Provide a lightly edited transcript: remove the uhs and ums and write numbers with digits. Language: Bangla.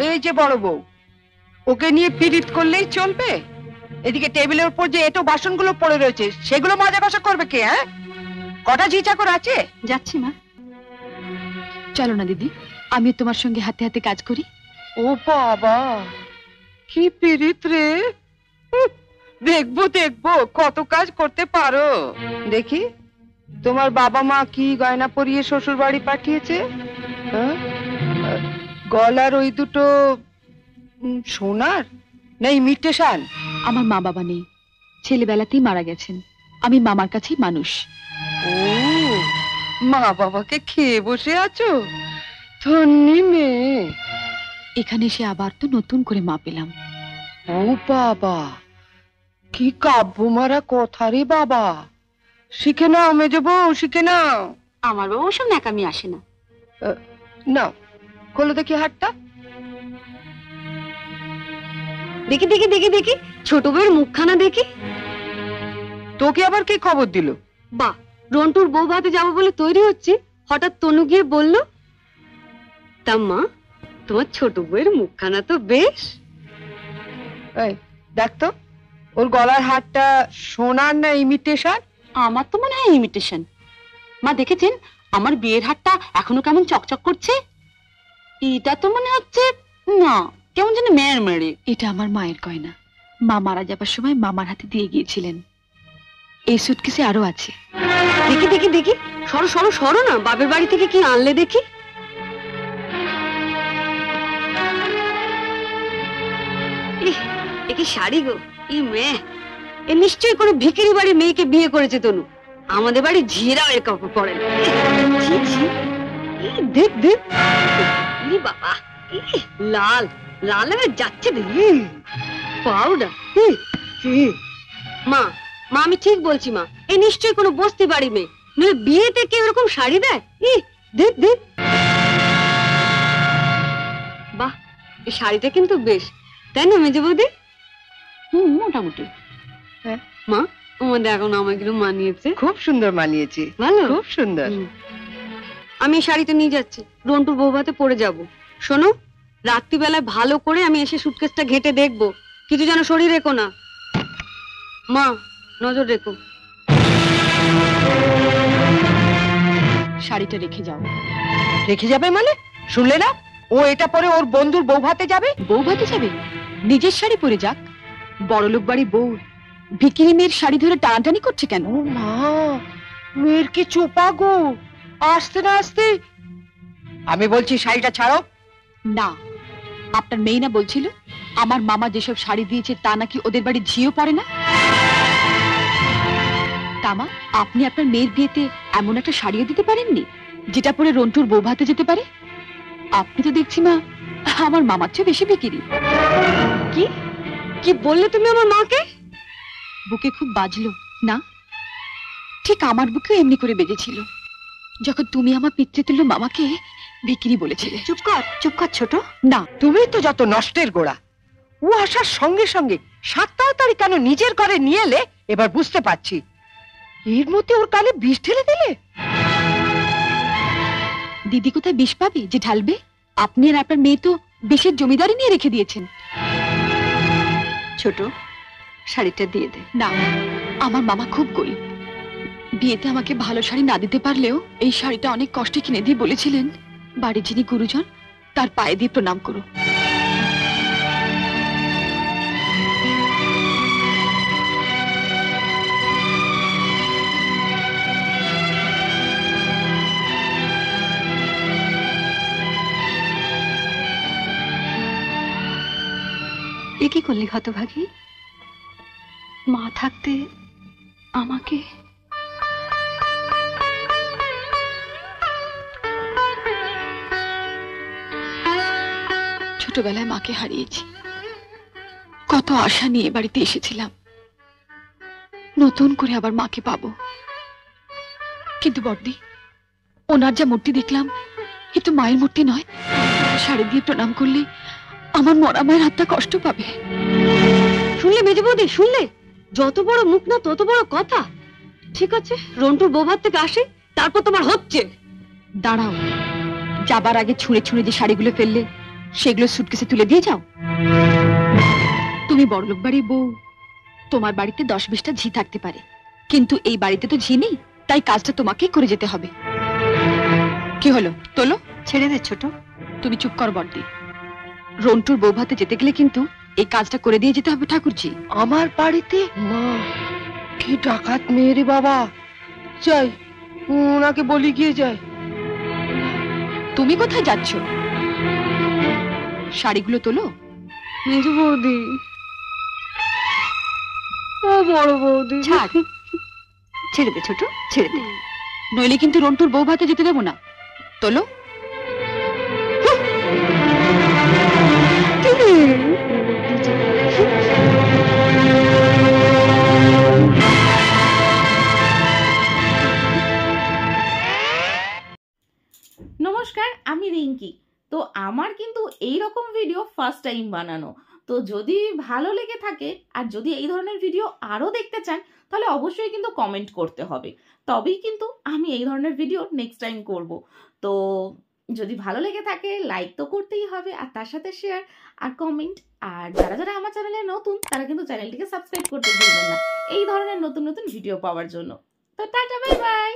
এই যে বড় বউ, ওকে নিয়ে পীড়িত করলেই চলবে? এদিকে টেবিলের উপর যে এটো বাসনগুলো পড়ে রয়েছে সেগুলো মাজা কষা করবে কে? হ্যাঁ, কটা ঝি চাকর আছে? যাচ্ছি মা। চলো না দিদি, আমি তোমার সঙ্গে হাতে হাতে কাজ করি। ও বাবা, কি পীড়িত রে! দেখবো দেখবো কত কাজ করতে পারো। দেখি তোমার বাবা মা কি গয়না পরিয়ে শ্বশুর বাড়ি পাঠিয়েছে। গলার ওই দুটো সোনার না ইমিটেশন? আমার মা বাবা নেই, ছেলেবেলাতেই মারা গেছেন। আমি মামার কাছেই মানুষ। ও, মা বাবাকে খেয়ে বসে আছো? ধন্যি মেয়ে। এখানে এসে আবার তো নতুন করে মা পেলাম। ও বাবা, কি কাব্য মারা কথা রে বাবা! শিখে নাও মেজো বউ, শিখে নাও। আমার বাবা ওসব ন্যাকামি আসে না। নাও, খোলো দেখি হাতটা। দেখি দেখি দেখি দেখি, ছোট বউয়ের মুখখানা দেখি। তোকে আবার কি খবর দিল? বা, রন্টুর বউ ভাতে যাবো বলে তৈরি হচ্ছে, হঠাৎ তনু গিয়ে বলল, তা মা, তোমার ছোট বউয়ের মুখখানা তো বেশ। এই দেখ তো, ওর গলার হারটা সোনার না ইমিটেশন? আমার তো মনে হয় ইমিটেশন। মা দেখেছেন আমার বিয়ের হারটা এখনো কেমন চকচক করছে? এটা তো মনে হচ্ছে না, কেমন যেন মেয়ের মেরে। এটা আমার মায়ের গয়না, মা মারা যাবার সময় মামার হাতে দিয়ে গিয়েছিলেন। এই সুটকেসে আরো আছে। দেখি দেখি দেখি, সরো সরো সরো না, বাপের বাড়ি থেকে কি আনলে দেখি। এ কি শাড়ি গো! ই মেয়ে, এ নিশ্চয়ই কোনো ভিখারি বাড়ির মেয়েকে বিয়ে করেছে তনু। আমাদের বাড়ি ঝিরাও এর কাপড় পরে না। দেখ দেখ, বাবা, লাল লাল হয়ে যাচ্ছে দেখি। পাউডার। মা মা, আমি ঠিক বলছি মা, এ নিশ্চয়ই কোনো বস্তি বাড়ি মেয়ে, নইলে বিয়েতে কেউ এরকম শাড়ি দেয়? দেখ দেখ, বাহ, এই শাড়িটা কিন্তু বেশ, তাই না মেজে বৌদি? মোটামুটি। হ্যাঁ মা, আমাদের এখন আমাগুলো মানিয়েছে। খুব সুন্দর মানিয়েছে, ভালো, খুব সুন্দর। আমি এই শাড়িটা নিয়ে যাচ্ছি, রন্টুর বউ ভাতে পরে যাব। শোনো, রাত্রিবেলায় ভালো করে আমি এসে সুটকেসটা ঘেটে দেখবো, কিছু যেন শরীর রেখো না। মা, নজর রেখো। শাড়িটা রেখে যাও। রেখে যাবে মানে? শুনলে না, ও এটা পরে ওর বন্ধুর বউ ভাতে যাবে। বউ ভাতে যাবে? নিজের শাড়ি পরে যাক। বড়লোক বাড়ি বউ ভিখিরি মেয়ের শাড়ি ধরে টানাটানি করছে কেন? ও মা, মেয়ের কি চোপা গো! আসতে না আসতে। আমি বলছি শাড়িটা ছাড়ো। না, আপনার মেয়ে না বলছিল আমার মামা যেসব শাড়ি দিয়েছে তা নাকি ওদের বাড়ি ঝিও পড়ে না? তামা, আপনি আপনার মেয়ের বিয়েতে এমন একটা শাড়িও দিতে পারেননি যেটা পরে রন্টুর বউ ভাতে যেতে পারে? আপনি তো দেখছি মা আমার মামার চেয়ে বেশি বিকিরি। কি কি বললে তুমি আমার মাকে? বুকে খুব বাজলো না? ঠিক আমার বুকেও এমনি করে বেজেছিল যখন তুমি আমার পিতৃতুল্য মামাকে বিক্রি বলেছিলে। চুপ কর ছোট। না, তুমি তো যত নষ্টের গোড়া। ও আসার সঙ্গে সঙ্গে 7 তাড়াতাড়ি কেন নিজের ঘরে নিয়ে এলে এবার বুঝতে পারছি। এর মধ্যে ওর কানে বিষ ঢেলে দিলে। দিদি কোথায় বিষ পাবে যে ঢালবে? আপনি আর আপনার মেয়ে তো বিষের জমিদারি নিয়ে রেখে দিয়েছেন। ছোট, শাড়িটা দিয়ে দে। না, আমার মামা খুব গরিব, বিয়েতে আমাকে ভালো শাড়ি না দিতে পারলেও এই শাড়িটা অনেক কষ্টে কিনে দিয়ে বলেছিলেন বাড়ির যিনি গুরুজন তার পায়ে দিয়ে প্রণাম করো। এ কি করলি হতভাগী? মা থাকতে আমাকে। ছোটবেলায় মাকে হারিয়েছি, কত আশা নিয়ে বাড়িতে এসেছিলাম, নতুন করে আবার মাকে পাবো। কিন্তু বড়দি, ওনার যা মূর্তি দেখলাম এ তো মায়ের মূর্তি নয়। শাড়ি দিয়ে প্রণাম করলে আমার মরা মায়ের হাতটা কষ্ট পাবে। শুনলে মেজে বৌদি, শুনলে? যত বড় মুখ না তত বড় কথা। ঠিক আছে, রন্টুর বৌভাত থেকে আসে, তারপর তোমার হচ্ছে। দাঁড়াও, যাবার আগে ছুঁড়ে ছুঁড়ে যে শাড়িগুলো ফেললে সেগুলো সুটকেসে তুলে দিয়ে যাও। তুমি বড়লোক বাড়ির বউ, তোমার বাড়িতে 10-20টা ঝি থাকতে পারে, কিন্তু এই বাড়িতে তো ঝি নেই, তাই কাজটা তোমাকেই করে যেতে হবে। কি হলো, তোলো। ছেড়ে দে ছোট। তুমি চুপ কর বড়দি। রন্টুর বউ ভাতে যেতে গেলে কিন্তু এই কাজটা করে দিয়ে যেতে হবে ঠাকুরজি। আমার বাড়িতে? মা, কি ডাকাত মেয়ে রে বাবা। যাই, ওনাকে বলি গিয়ে যায়। তুমি কোথায় যাচ্ছ? শাড়িগুলো তোলো। মেজ বৌদি, ও বড় বৌদি, ছাড়, ছেড়ে দে ছোট, ছেড়ে দে, নইলে কিন্তু রন্টুর বউ ভাতে যেতে দেবো না। তোলো। নমস্কার, আমি রিঙ্কি। তো আমার কিন্তু এই রকম ভিডিও ফার্স্ট টাইম বানানো। তো যদি ভালো লেগে থাকে আর যদি এই ধরনের ভিডিও আরো দেখতে চান, তাহলে অবশ্যই কিন্তু কমেন্ট করতে হবে, তবেই কিন্তু আমি এই ধরনের ভিডিও নেক্সট টাইম করব। তো যদি ভালো লেগে থাকে লাইক তো করতেই হবে, আর তার সাথে শেয়ার আর কমেন্ট। আর যারা যারা আমার চ্যানেলে নতুন তারা কিন্তু চ্যানেলটিকে সাবস্ক্রাইব করতে ভুলবেন না এই ধরনের নতুন নতুন ভিডিও পাওয়ার জন্য। তো টাটা, বাই বাই।